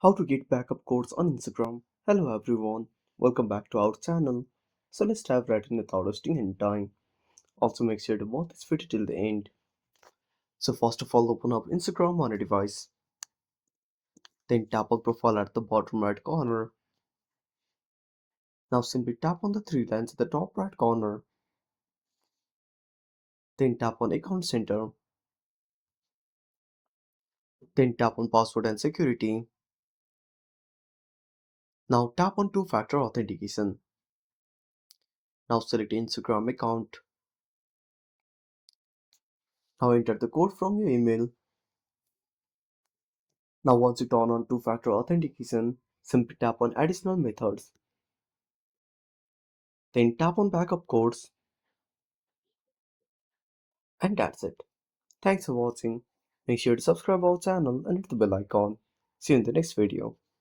How to get backup codes on Instagram. Hello everyone, welcome back to our channel. So let's dive right in without wasting any time. Also make sure to watch this video till the end. So first of all, open up Instagram on a device. Then tap on profile at the bottom right corner. Now simply tap on the three lines at the top right corner. Then tap on account center. Then tap on password and security. Now tap on two-factor authentication. Now select Instagram account. Now enter the code from your email. Now once you turn on two-factor authentication, simply tap on additional methods. Then tap on backup codes, and that's it. Thanks for watching. Make sure to subscribe our channel and hit the bell icon. See you in the next video.